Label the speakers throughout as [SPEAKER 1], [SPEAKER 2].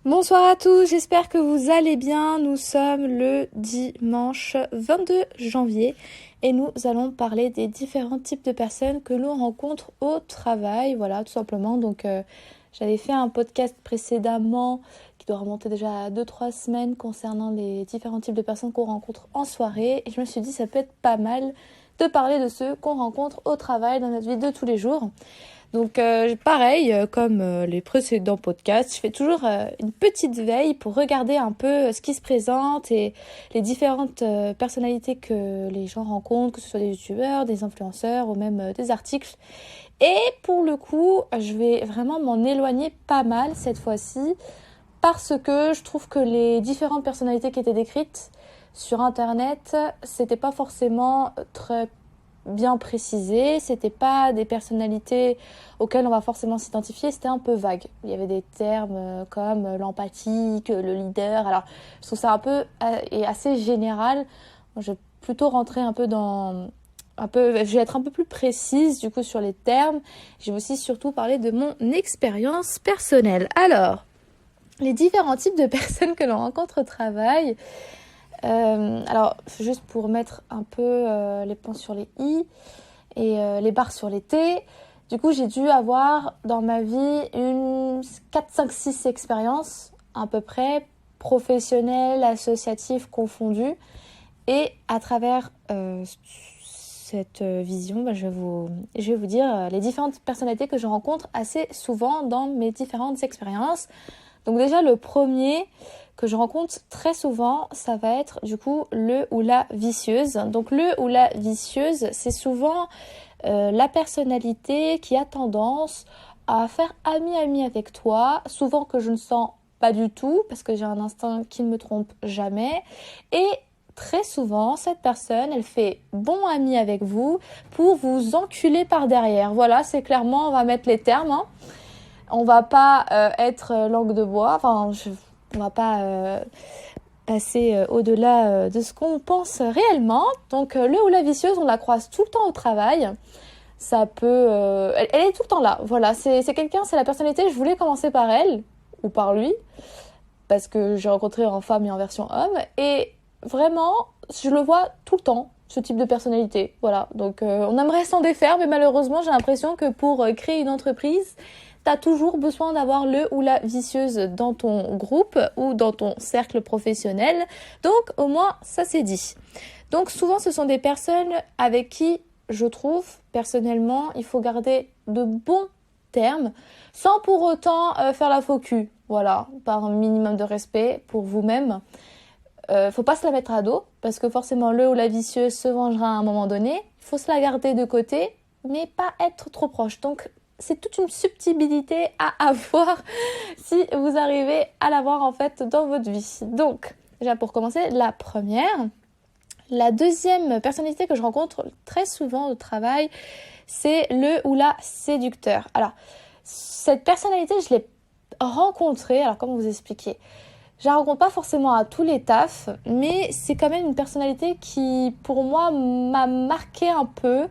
[SPEAKER 1] Bonsoir à tous, j'espère que vous allez bien. Nous sommes le dimanche 22 janvier et nous allons parler des différents types de personnes que l'on rencontre au travail. Voilà, tout simplement. J'avais fait un podcast précédemment qui doit remonter déjà à 2-3 semaines concernant les différents types de personnes qu'on rencontre en soirée. Et je me suis dit ça peut être pas mal de parler de ceux qu'on rencontre au travail dans notre vie de tous les jours. Pareil, comme les précédents podcasts, je fais toujours une petite veille pour regarder un peu ce qui se présente et les différentes personnalités que les gens rencontrent, que ce soit des youtubeurs, des influenceurs ou même des articles. Et pour le coup, je vais vraiment m'en éloigner pas mal cette fois-ci parce que je trouve que les différentes personnalités qui étaient décrites sur internet, c'était pas forcément très bien précisé, c'était pas des personnalités auxquelles on va forcément s'identifier, c'était un peu vague. Il y avait des termes comme l'empathique, le leader. Alors, je trouve ça un peu et assez général. Je vais plutôt rentrer un peu je vais être un peu plus précise du coup sur les termes. Je vais aussi surtout parler de mon expérience personnelle. Alors, les différents types de personnes que l'on rencontre au travail. Alors, juste pour mettre un peu les points sur les i et les barres sur les t, du coup, j'ai dû avoir dans ma vie une 4, 5, 6 expériences à peu près, professionnelles, associatives confondues. Et à travers cette vision, je vais vous dire les différentes personnalités que je rencontre assez souvent dans mes différentes expériences. Donc déjà, le premier que je rencontre très souvent, ça va être du coup le ou la vicieuse. Donc le ou la vicieuse, c'est souvent la personnalité qui a tendance à faire ami-ami avec toi, souvent que je ne sens pas du tout, parce que j'ai un instinct qui ne me trompe jamais. Et très souvent, cette personne, elle fait bon ami avec vous pour vous enculer par derrière. Voilà, c'est clairement, on va mettre les termes, hein. On va pas être langue de bois, on va pas passer au-delà de ce qu'on pense réellement. Donc le ou la vicieuse, on la croise tout le temps au travail. Ça peut... elle est tout le temps là. Voilà, c'est quelqu'un, c'est la personnalité. Je voulais commencer par elle, ou par lui, parce que j'ai rencontré en femme et en version homme. Et vraiment, je le vois tout le temps, ce type de personnalité. Voilà, donc on aimerait s'en défaire, mais malheureusement, j'ai l'impression que pour créer une entreprise, t'as toujours besoin d'avoir le ou la vicieuse dans ton groupe ou dans ton cercle professionnel. Donc, au moins, ça c'est dit. Donc, souvent, ce sont des personnes avec qui, je trouve, personnellement, il faut garder de bons termes sans pour autant faire la faux cul. Voilà, par un minimum de respect pour vous-même. Faut pas se la mettre à dos parce que forcément, le ou la vicieuse se vengera à un moment donné. Il faut se la garder de côté, mais pas être trop proche. Donc, c'est toute une subtilité à avoir si vous arrivez à l'avoir en fait dans votre vie. Donc, déjà pour commencer, la première. La deuxième personnalité que je rencontre très souvent au travail, c'est le ou la séducteur. Alors, cette personnalité, je l'ai rencontrée, alors comment vous expliquer ? Je la rencontre pas forcément à tous les tafs, mais c'est quand même une personnalité qui, pour moi, m'a marqué un peu.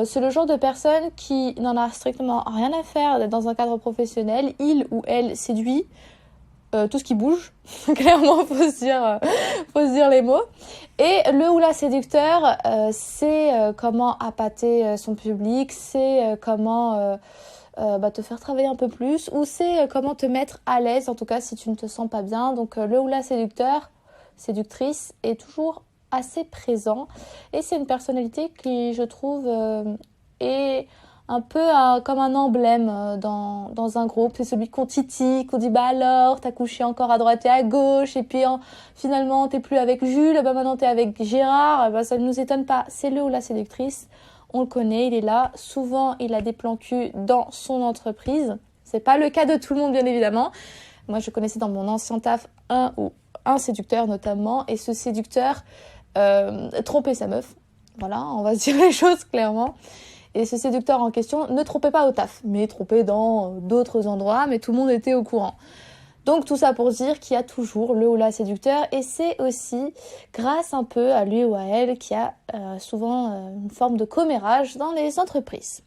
[SPEAKER 1] C'est le genre de personne qui n'en a strictement rien à faire d'être dans un cadre professionnel. Il ou elle séduit tout ce qui bouge. Clairement, faut se dire les mots. Et le ou la séducteur, c'est comment appâter son public, c'est comment te faire travailler un peu plus, ou c'est comment te mettre à l'aise, en tout cas si tu ne te sens pas bien. Donc le ou la séductrice est toujours assez présent et c'est une personnalité qui je trouve est un peu comme un emblème dans un groupe. C'est celui qu'on titille, qu'on dit bah alors t'as couché encore à droite et à gauche et puis finalement t'es plus avec Jules, bah maintenant t'es avec Gérard, bah ça ne nous étonne pas, c'est le ou la séductrice. On le connaît, il est là, souvent il a des plans cul dans son entreprise. C'est pas le cas de tout le monde bien évidemment. Moi je connaissais dans mon ancien taf un séducteur notamment, et ce séducteur trompait sa meuf. Voilà, on va se dire les choses clairement. Et ce séducteur en question ne trompait pas au taf, mais trompait dans d'autres endroits, mais tout le monde était au courant. Donc tout ça pour dire qu'il y a toujours le ou la séducteur, et c'est aussi grâce un peu à lui ou à elle qu'il y a souvent une forme de commérage dans les entreprises.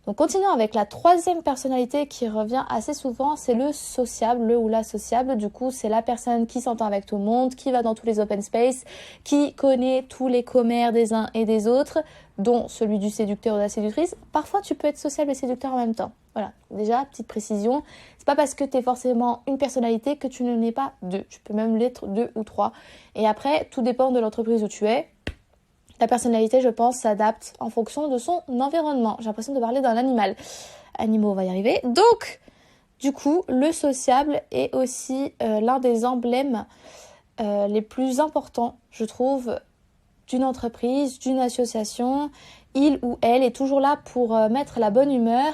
[SPEAKER 1] Donc continuons avec la troisième personnalité qui revient assez souvent, c'est le sociable, le ou la sociable. Du coup, c'est la personne qui s'entend avec tout le monde, qui va dans tous les open space, qui connaît tous les commères des uns et des autres, dont celui du séducteur ou de la séductrice. Parfois, tu peux être sociable et séducteur en même temps. Voilà, déjà, petite précision. C'est pas parce que tu es forcément une personnalité que tu n'en es pas deux. Tu peux même l'être deux ou trois. Et après, tout dépend de l'entreprise où tu es. La personnalité, je pense, s'adapte en fonction de son environnement. J'ai l'impression de parler d'un animal. Animaux, on va y arriver. Donc, du coup, le sociable est aussi l'un des emblèmes les plus importants, je trouve, d'une entreprise, d'une association. Il ou elle est toujours là pour mettre la bonne humeur.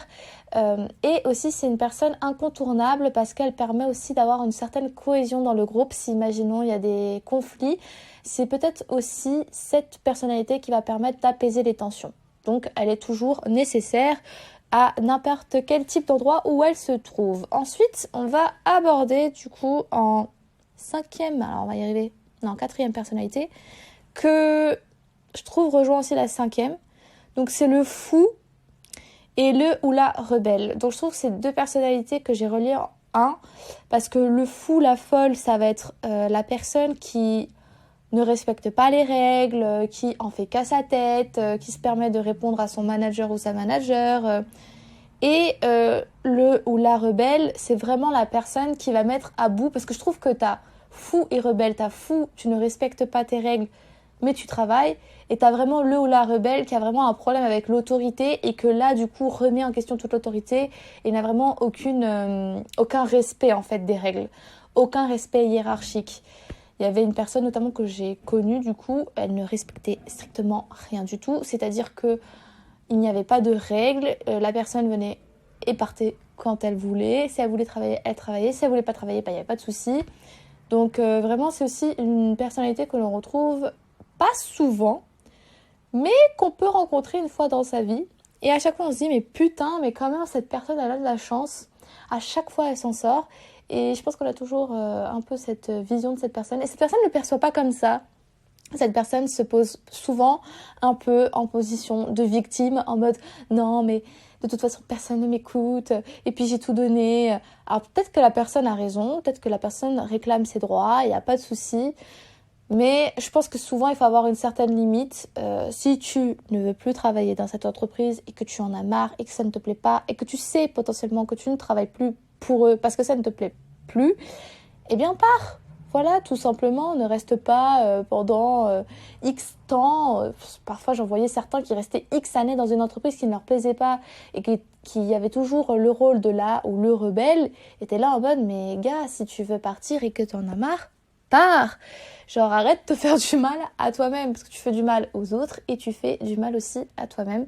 [SPEAKER 1] Et aussi, c'est une personne incontournable parce qu'elle permet aussi d'avoir une certaine cohésion dans le groupe. Si, imaginons, il y a des conflits, c'est peut-être aussi cette personnalité qui va permettre d'apaiser les tensions. Donc, elle est toujours nécessaire à n'importe quel type d'endroit où elle se trouve. Ensuite, on va aborder du coup en quatrième personnalité, que je trouve rejoint aussi la cinquième. Donc, c'est le fou et le ou la rebelle. Donc je trouve que c'est deux personnalités que j'ai reliées en un, parce que le fou, la folle, ça va être la personne qui ne respecte pas les règles, qui en fait qu'à sa tête, qui se permet de répondre à son manager ou sa manager. Et le ou la rebelle, c'est vraiment la personne qui va mettre à bout, parce que je trouve que t'as fou et rebelle. T'as fou, tu ne respectes pas tes règles, mais tu travailles, et t'as vraiment le ou la rebelle qui a vraiment un problème avec l'autorité et que là du coup remet en question toute l'autorité et n'a vraiment aucun respect en fait des règles, aucun respect hiérarchique. Il y avait une personne notamment que j'ai connue, du coup elle ne respectait strictement rien du tout, c'est-à-dire que il n'y avait pas de règles, la personne venait et partait quand elle voulait, si elle voulait travailler elle travaillait, si elle voulait pas travailler, il n'y avait pas de souci. Donc vraiment c'est aussi une personnalité que l'on retrouve pas souvent, mais qu'on peut rencontrer une fois dans sa vie. Et à chaque fois, on se dit, mais putain, mais quand même, cette personne, elle a de la chance. À chaque fois, elle s'en sort. Et je pense qu'on a toujours un peu cette vision de cette personne. Et cette personne ne le perçoit pas comme ça. Cette personne se pose souvent un peu en position de victime, en mode, non, mais de toute façon, personne ne m'écoute. Et puis, j'ai tout donné. Alors, peut-être que la personne a raison. Peut-être que la personne réclame ses droits. Il n'y a pas de souci. Mais je pense que souvent, il faut avoir une certaine limite. Si tu ne veux plus travailler dans cette entreprise et que tu en as marre et que ça ne te plaît pas et que tu sais potentiellement que tu ne travailles plus pour eux parce que ça ne te plaît plus, eh bien pars. Voilà, tout simplement, ne reste pas pendant X temps. Parfois, j'en voyais certains qui restaient X années dans une entreprise qui ne leur plaisait pas et qui avait toujours le rôle de la ou le rebelle. Et t'es là en mode, mais gars, si tu veux partir et que t'en as marre, pars. Genre arrête de te faire du mal à toi-même parce que tu fais du mal aux autres et tu fais du mal aussi à toi-même.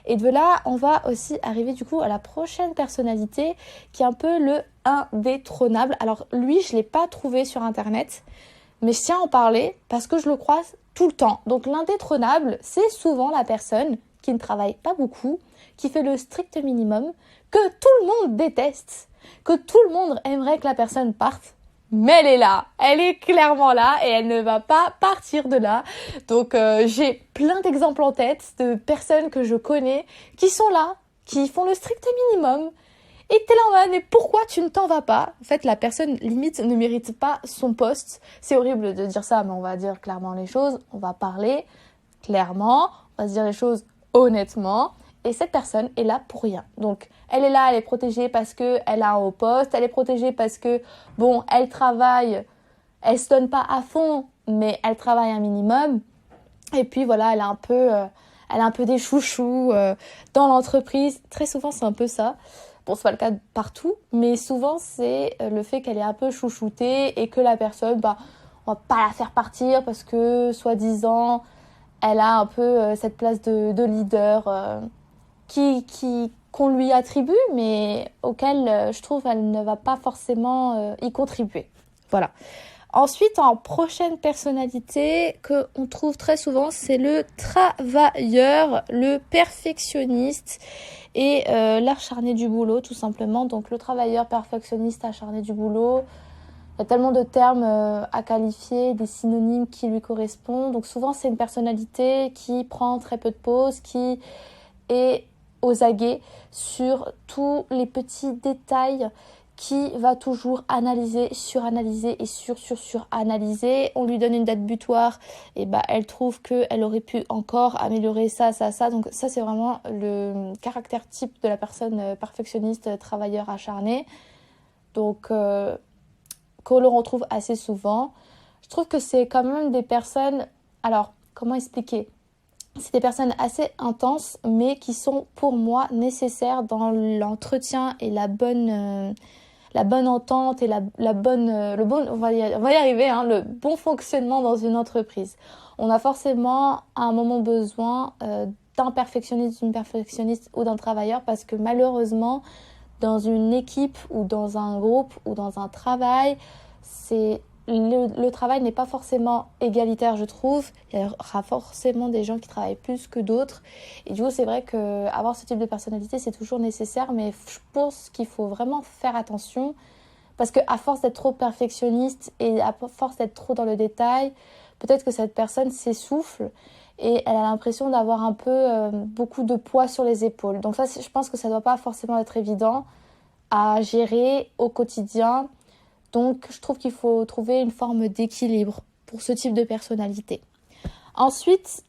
[SPEAKER 1] Et de là, on va aussi arriver du coup à la prochaine personnalité qui est un peu le indétrônable. Alors lui, je ne l'ai pas trouvé sur internet, mais je tiens à en parler parce que je le croise tout le temps. Donc l'indétrônable, c'est souvent la personne qui ne travaille pas beaucoup, qui fait le strict minimum, que tout le monde déteste, que tout le monde aimerait que la personne parte. Mais elle est là, elle est clairement là et elle ne va pas partir de là. Donc j'ai plein d'exemples en tête de personnes que je connais qui sont là, qui font le strict minimum. Et t'es là en mode, mais pourquoi tu ne t'en vas pas? En fait, la personne limite ne mérite pas son poste. C'est horrible de dire ça, mais on va dire clairement les choses. On va parler clairement, on va se dire les choses honnêtement. Et cette personne est là pour rien. Donc, elle est là, elle est protégée parce qu'elle a un haut poste. Elle est protégée parce que, bon, elle travaille, elle se donne pas à fond, mais elle travaille un minimum. Et puis, voilà, elle a un peu des chouchous dans l'entreprise. Très souvent, c'est un peu ça. Bon, c'est pas le cas partout, mais souvent, c'est le fait qu'elle est un peu chouchoutée et que la personne, on va pas la faire partir parce que, soi-disant, elle a un peu cette place de leader qu'on lui attribue, mais auquel je trouve elle ne va pas forcément y contribuer. Voilà. Ensuite, en prochaine personnalité qu'on trouve très souvent, c'est le travailleur, le perfectionniste et l'acharné du boulot, tout simplement. Donc le travailleur perfectionniste acharné du boulot, il y a tellement de termes à qualifier, des synonymes qui lui correspondent. Donc souvent, c'est une personnalité qui prend très peu de pauses, qui est aux aguets sur tous les petits détails, qui va toujours analyser, suranalyser et suranalyser. On lui donne une date butoir, et elle trouve qu'elle aurait pu encore améliorer ça. Donc ça, c'est vraiment le caractère type de la personne perfectionniste, travailleur acharné. Donc, qu'on le retrouve assez souvent. Je trouve que c'est quand même des personnes... Alors, comment expliquer ? C'est des personnes assez intenses, mais qui sont pour moi nécessaires dans l'entretien et la bonne entente et on va y arriver, hein, le bon fonctionnement dans une entreprise. On a forcément à un moment besoin d'un perfectionniste, d'une perfectionniste ou d'un travailleur, parce que malheureusement, dans une équipe ou dans un groupe ou dans un travail, le travail n'est pas forcément égalitaire, je trouve. Il y aura forcément des gens qui travaillent plus que d'autres. Et du coup, c'est vrai qu'avoir ce type de personnalité, c'est toujours nécessaire. Mais je pense qu'il faut vraiment faire attention. Parce qu'à force d'être trop perfectionniste et à force d'être trop dans le détail, peut-être que cette personne s'essouffle et elle a l'impression d'avoir un peu beaucoup de poids sur les épaules. Donc ça, je pense que ça ne doit pas forcément être évident à gérer au quotidien. Donc, je trouve qu'il faut trouver une forme d'équilibre pour ce type de personnalité. Ensuite,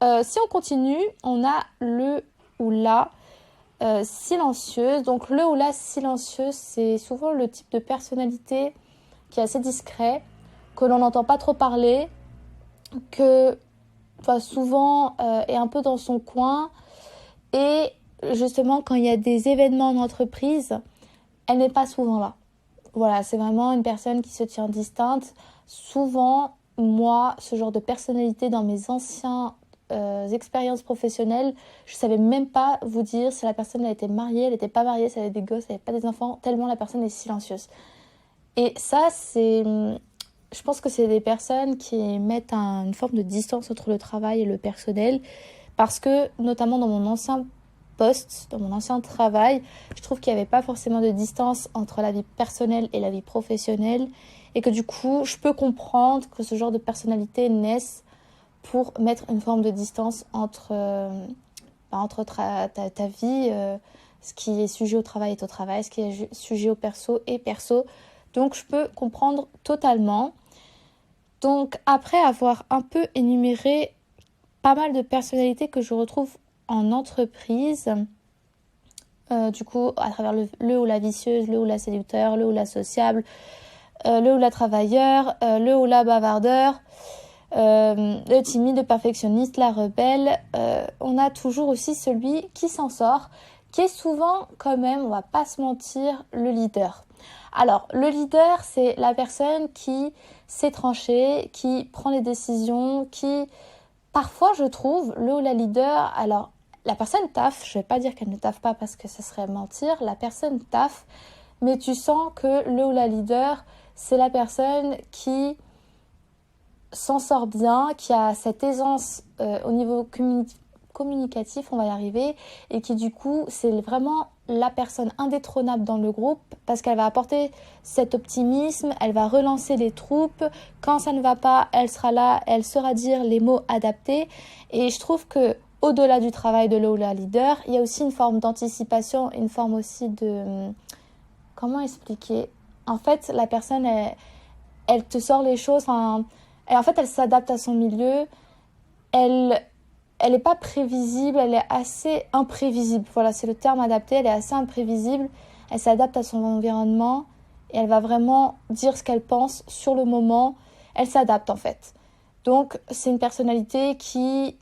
[SPEAKER 1] si on continue, on a le ou la silencieuse. Donc, le ou la silencieuse, c'est souvent le type de personnalité qui est assez discret, que l'on n'entend pas trop parler, que souvent est un peu dans son coin. Et justement, quand il y a des événements en entreprise, elle n'est pas souvent là. Voilà, c'est vraiment une personne qui se tient distante. Souvent, moi, ce genre de personnalité dans mes anciennes expériences professionnelles, je ne savais même pas vous dire si la personne elle était mariée, elle n'était pas mariée, si elle avait des gosses, elle n'avait pas des enfants, tellement la personne est silencieuse. Et ça, je pense que c'est des personnes qui mettent une forme de distance entre le travail et le personnel, parce que, notamment dans mon ancien poste, dans mon ancien travail, je trouve qu'il n'y avait pas forcément de distance entre la vie personnelle et la vie professionnelle, et que du coup, je peux comprendre que ce genre de personnalité naisse pour mettre une forme de distance entre ta vie, ce qui est sujet au travail est au travail, ce qui est sujet au perso est perso. Donc, je peux comprendre totalement. Donc, après avoir un peu énuméré pas mal de personnalités que je retrouve en entreprise, du coup à travers le ou la vicieuse, le ou la séducteur, le ou la sociable, le ou la travailleur, le ou la bavardeur, le timide, le perfectionniste, la rebelle, on a toujours aussi celui qui s'en sort, qui est souvent quand même, on va pas se mentir, le leader. Alors le leader, c'est la personne qui sait trancher, qui prend les décisions, qui parfois je trouve le ou la leader, alors la personne taffe, je ne vais pas dire qu'elle ne taffe pas parce que ce serait mentir, la personne taffe, mais tu sens que le ou la leader, c'est la personne qui s'en sort bien, qui a cette aisance au niveau communicatif, on va y arriver, et qui du coup, c'est vraiment la personne indétrônable dans le groupe, parce qu'elle va apporter cet optimisme, elle va relancer les troupes, quand ça ne va pas, elle sera là, elle saura dire les mots adaptés, et je trouve que au-delà du travail de le ou la leader, il y a aussi une forme d'anticipation, une forme aussi de... Comment expliquer ? En fait, la personne, elle te sort les choses, elle s'adapte à son milieu, elle n'est pas prévisible, elle est assez imprévisible. Voilà, c'est le terme adapté, elle est assez imprévisible, elle s'adapte à son environnement et elle va vraiment dire ce qu'elle pense sur le moment, elle s'adapte en fait. Donc, c'est une personnalité qui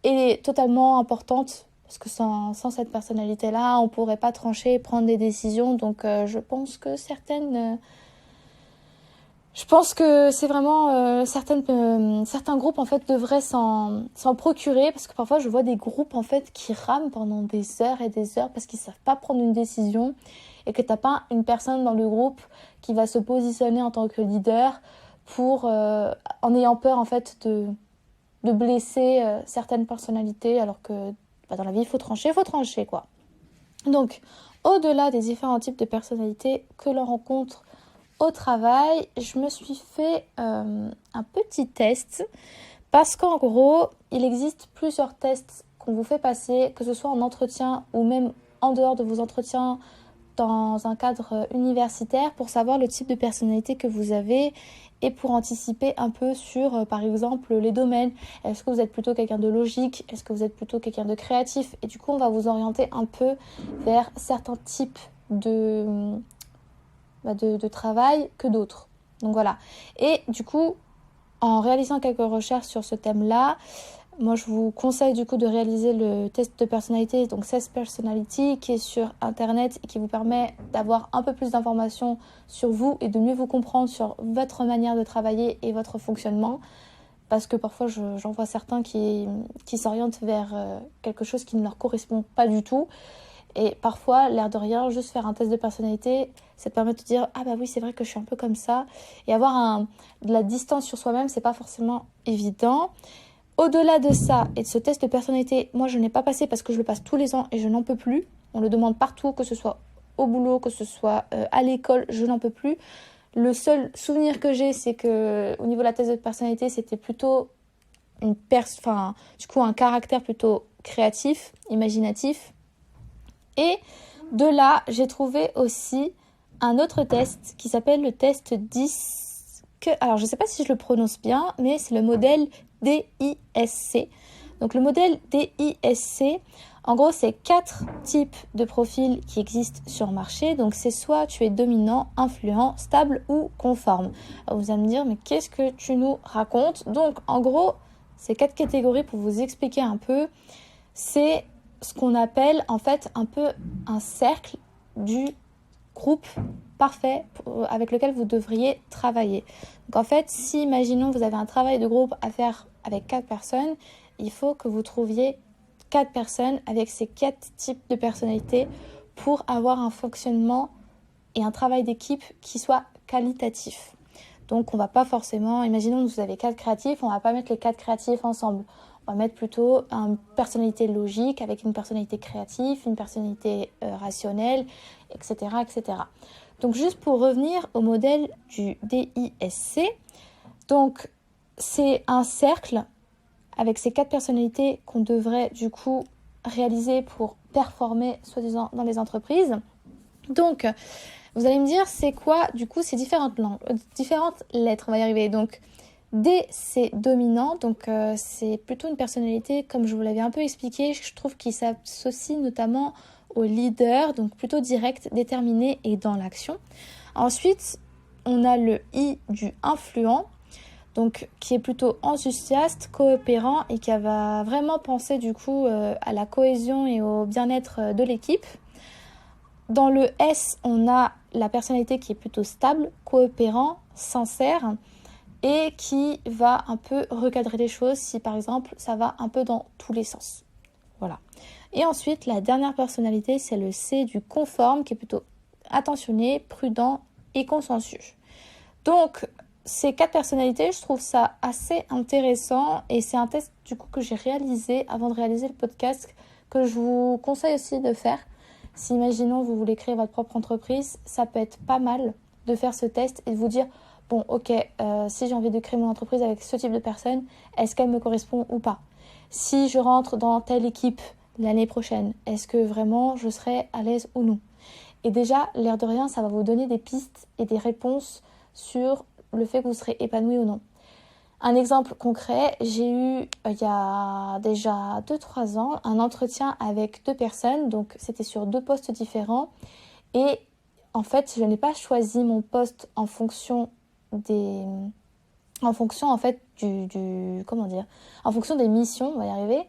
[SPEAKER 1] est totalement importante, parce que sans cette personnalité-là, on ne pourrait pas trancher et prendre des décisions. Donc je pense que c'est vraiment certains groupes en fait devraient s'en procurer, parce que parfois je vois des groupes en fait qui rament pendant des heures et des heures parce qu'ils ne savent pas prendre une décision, et que tu n'as pas une personne dans le groupe qui va se positionner en tant que leader pour en ayant peur en fait de blesser certaines personnalités, alors que dans la vie, il faut trancher quoi. Donc, au-delà des différents types de personnalités que l'on rencontre au travail, je me suis fait un petit test, parce qu'en gros, il existe plusieurs tests qu'on vous fait passer, que ce soit en entretien ou même en dehors de vos entretiens, dans un cadre universitaire, pour savoir le type de personnalité que vous avez et pour anticiper un peu sur, par exemple, les domaines. Est-ce que vous êtes plutôt quelqu'un de logique? Est-ce que vous êtes plutôt quelqu'un de créatif? Et du coup, on va vous orienter un peu vers certains types de travail que d'autres. Donc voilà. Et du coup, en réalisant quelques recherches sur ce thème-là, moi je vous conseille du coup de réaliser le test de personnalité, donc CES Personality, qui est sur internet et qui vous permet d'avoir un peu plus d'informations sur vous et de mieux vous comprendre sur votre manière de travailler et votre fonctionnement. Parce que parfois j'en vois certains qui s'orientent vers quelque chose qui ne leur correspond pas du tout. Et parfois, l'air de rien, juste faire un test de personnalité, ça te permet de te dire « Ah bah oui, c'est vrai que je suis un peu comme ça ». Et avoir de la distance sur soi-même, c'est pas forcément évident. Au-delà de ça et de ce test de personnalité, moi je n'ai pas passé parce que je le passe tous les ans et je n'en peux plus. On le demande partout, que ce soit au boulot, que ce soit à l'école, je n'en peux plus. Le seul souvenir que j'ai, c'est que au niveau de la test de personnalité, c'était plutôt un caractère plutôt créatif, imaginatif. Et de là, j'ai trouvé aussi un autre test qui s'appelle le test DISC. Alors, je ne sais pas si je le prononce bien, mais c'est le modèle DISC. Donc, le modèle DISC, en gros, c'est 4 types de profils qui existent sur le marché. Donc, c'est soit tu es dominant, influent, stable ou conforme. Alors, vous allez me dire, mais qu'est-ce que tu nous racontes? Donc, en gros, ces 4 catégories, pour vous expliquer un peu, c'est ce qu'on appelle en fait un peu un cercle du groupe parfait avec lequel vous devriez travailler. Donc en fait, si imaginons vous avez un travail de groupe à faire avec 4 personnes, il faut que vous trouviez 4 personnes avec ces 4 types de personnalités pour avoir un fonctionnement et un travail d'équipe qui soit qualitatif. Donc on va pas forcément, imaginons que vous avez 4 créatifs, on va pas mettre les 4 créatifs ensemble. On va mettre plutôt une personnalité logique avec une personnalité créative, une personnalité rationnelle, etc., etc. Donc juste pour revenir au modèle du DISC, donc c'est un cercle avec ces 4 personnalités qu'on devrait du coup réaliser pour performer soi-disant dans les entreprises. Donc vous allez me dire c'est quoi du coup ces différentes lettres, on va y arriver. Donc D, c'est dominant, donc c'est plutôt une personnalité, comme je vous l'avais un peu expliqué, je trouve qu'il s'associe notamment au leader, donc plutôt direct, déterminé et dans l'action. Ensuite, on a le I du influent, donc qui est plutôt enthousiaste, coopérant et qui va vraiment penser du coup à la cohésion et au bien-être de l'équipe. Dans le S, on a la personnalité qui est plutôt stable, coopérant, sincère, et qui va un peu recadrer les choses si par exemple ça va un peu dans tous les sens. Voilà. Et ensuite, la dernière personnalité, c'est le C du conforme qui est plutôt attentionné, prudent et consciencieux. Donc, ces 4 personnalités, je trouve ça assez intéressant et c'est un test du coup que j'ai réalisé avant de réaliser le podcast que je vous conseille aussi de faire. Si imaginons vous voulez créer votre propre entreprise, ça peut être pas mal de faire ce test et de vous dire bon, ok, si j'ai envie de créer mon entreprise avec ce type de personne, est-ce qu'elle me correspond ou pas? Si je rentre dans telle équipe l'année prochaine, est-ce que vraiment je serai à l'aise ou non? Et déjà, l'air de rien, ça va vous donner des pistes et des réponses sur le fait que vous serez épanoui ou non. Un exemple concret, j'ai eu il y a déjà 2-3 ans un entretien avec 2 personnes, donc c'était sur 2 postes différents. Et en fait, je n'ai pas choisi mon poste en fonction en fait en fonction des missions, on va y arriver,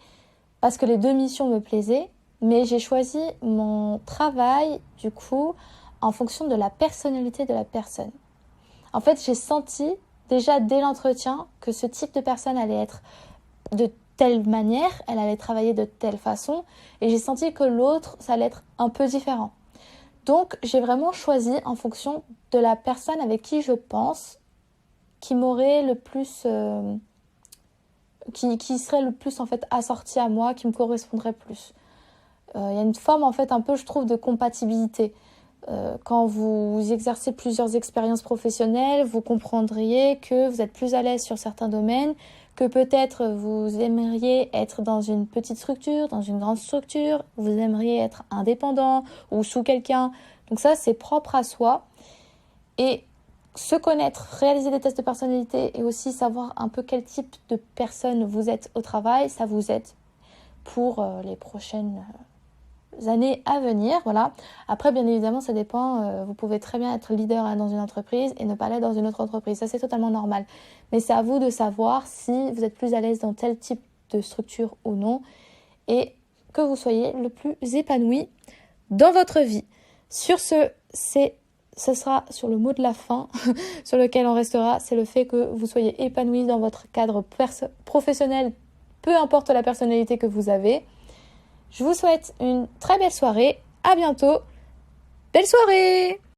[SPEAKER 1] parce que les 2 missions me plaisaient, mais j'ai choisi mon travail du coup en fonction de la personnalité de la personne. En fait, j'ai senti déjà dès l'entretien que ce type de personne allait être de telle manière, elle allait travailler de telle façon, et j'ai senti que l'autre, ça allait être un peu différent. Donc, j'ai vraiment choisi en fonction de la personne avec qui je pense, qui m'aurait le plus, qui serait le plus en fait assortie à moi, qui me correspondrait plus. Il y a une forme en fait un peu, je trouve, de compatibilité. Quand vous exercez plusieurs expériences professionnelles, vous comprendriez que vous êtes plus à l'aise sur certains domaines, que peut-être vous aimeriez être dans une petite structure, dans une grande structure, vous aimeriez être indépendant ou sous quelqu'un. Donc ça, c'est propre à soi. Et se connaître, réaliser des tests de personnalité et aussi savoir un peu quel type de personne vous êtes au travail, ça vous aide pour les prochaines années à venir. Voilà. Après, bien évidemment, ça dépend. Vous pouvez très bien être leader dans une entreprise et ne pas l'être dans une autre entreprise. Ça, c'est totalement normal. Mais c'est à vous de savoir si vous êtes plus à l'aise dans tel type de structure ou non et que vous soyez le plus épanoui dans votre vie. Sur ce sera sur le mot de la fin sur lequel on restera, c'est le fait que vous soyez épanoui dans votre cadre professionnel, peu importe la personnalité que vous avez. Je vous souhaite une très belle soirée, à bientôt, belle soirée!